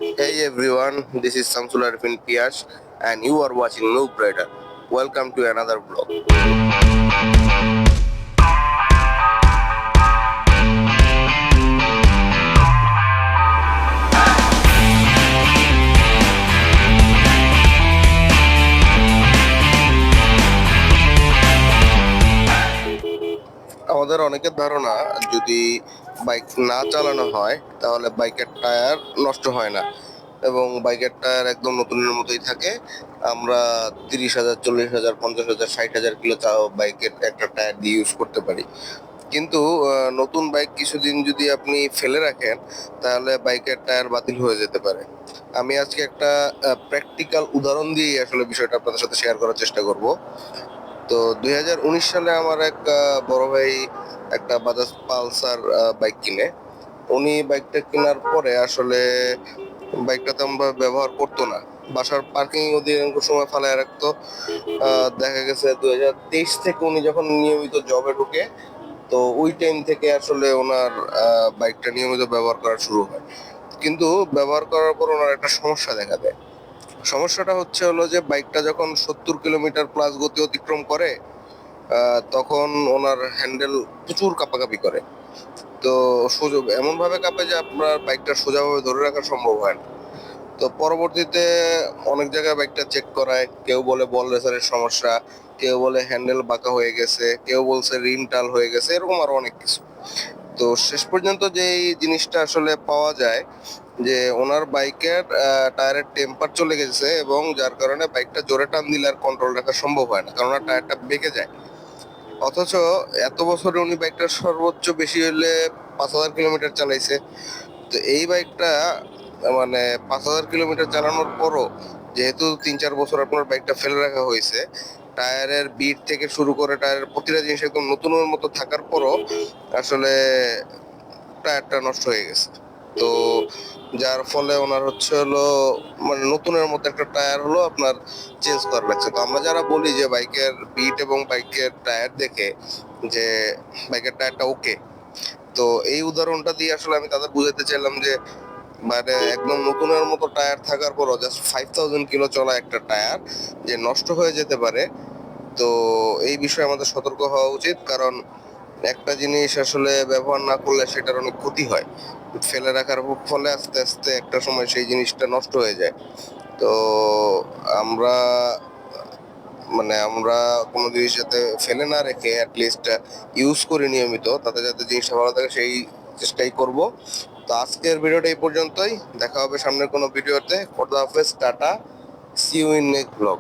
Hey everyone, this is Samsul Arifin Piyash and you are watching Noob Rider. Welcome to another vlog. আমাদের অনেকের ধারণা যদি bike না চালানো হয় তাহলে বাইকের টায়ার নষ্ট হয় না এবং বাইকের টায়ার একদম নতুনের মতোই থাকে। আমরা 30,000, 40,000, 50,000, 60,000 কিলো চাও বাইকের একটা টায়ার দিয়ে ইউজ করতে পারি। কিন্তু নতুন বাইক কিছুদিন যদি আপনি ফেলে রাখেন তাহলে বাইকের টায়ার বাতিল হয়ে যেতে পারে। আমি আজকে একটা প্র্যাকটিক্যাল উদাহরণ দিয়ে আসলে বিষয়টা আপনাদের সাথে শেয়ার করার চেষ্টা করব। তো 2019 সালে আমার এক বড় ভাই একটা বাজাজ পালসার বাইক কিনে। উনি বাইকটা কেনার পরে আসলে বাইকটা তেমন ভাবে ব্যবহার করতো না, বাসার পার্কিং অধিকাংশ সময় ফালায় রাখতো। দেখা গেছে 2023 থেকে উনি যখন নিয়মিত জবে ঢুকে, তো ওই টাইম থেকে আসলে ওনার বাইকটা নিয়মিত ব্যবহার করা শুরু হয়। কিন্তু ব্যবহার করার পর ওনার একটা সমস্যা দেখা দেয়। সমস্যাটা হলো যে বাইকটা যখন 70 কিলোমিটার প্লাস গতি অতিক্রম করে, তখন ওনার হ্যান্ডেল প্রচুর কাঁপাকাঁপি করে। তো সোজা এমন ভাবে কাঁপে যে আপনার বাইকটা সোজাভাবে ধরে রাখা সম্ভব হয় না। তো পরবর্তীতে অনেক জায়গায় বাইকটা চেক করায়, কেউ বলে বল রেসারের সমস্যা, কেউ বলে হ্যান্ডেল বাঁকা হয়ে গেছে, কেউ বলছে রিম টাল হয়ে গেছে, এরকম আরো অনেক কিছু। তো শেষ পর্যন্ত যে এই জিনিসটা আসলে পাওয়া যায় যে ওনার বাইকের টায়ারের টেম্পার চলে গেছে এবং যার কারণে বাইকটা জোরে টান দিলে আর কন্ট্রোল রাখা সম্ভব হয় না, কারণ ওনার টায়ারটা বেঁকে যায়। অথচ এত বছরে উনি বাইকটা সর্বোচ্চ বেশি হলে 5,000 কিলোমিটার চালাইছে। তো এই বাইকটা মানে 5,000 কিলোমিটার চালানোর পরও, যেহেতু 3-4 বছর আপনার বাইকটা ফেলে রাখা হয়েছে, টায়ারের বিট থেকে শুরু করে টায়ারের প্রতিটা জিনিস একদম নতুনের মতো থাকার পরও আসলে টায়ারটা নষ্ট হয়ে গেছে। তো যার ফলে ওনার মানে নতুনের মতো একটা টায়ার হলো আপনার চেঞ্জ করা লাগছে। তো আমরা যারা বলি যে বাইকের বিট এবং বাইকের টায়ার দেখে যে বাইকের টায়ারটা ওকে, তো এই উদাহরণটা দিয়ে আসলে আমি তাদের বুঝাতে চাইলাম যে মানে একদম নতুনের মতো টায়ার থাকার পরও জাস্ট 5,000 কিলো চলা একটা টায়ার যে নষ্ট হয়ে যেতে পারে। তো এই বিষয়ে আমাদের সতর্ক হওয়া উচিত, কারণ একটা জিনিস আসলে ব্যবহার না করলে সেটার অনেক ক্ষতি হয়। ফেলে রাখার ফলে আস্তে আস্তে একটা সময় সেই জিনিসটা নষ্ট হয়ে যায়। তো আমরা আমরা কোনো জিনিস যাতে ফেলে না রেখে অ্যাটলিস্ট ইউজ করি নিয়মিত, তাতে যাতে জিনিসটা ভালো থাকে সেই চেষ্টাই করব। তো আজকের ভিডিওটা এই পর্যন্তই, দেখা হবে সামনের কোনো ভিডিওতে। খোদা হাফেজ, টাটা, see you in next blog.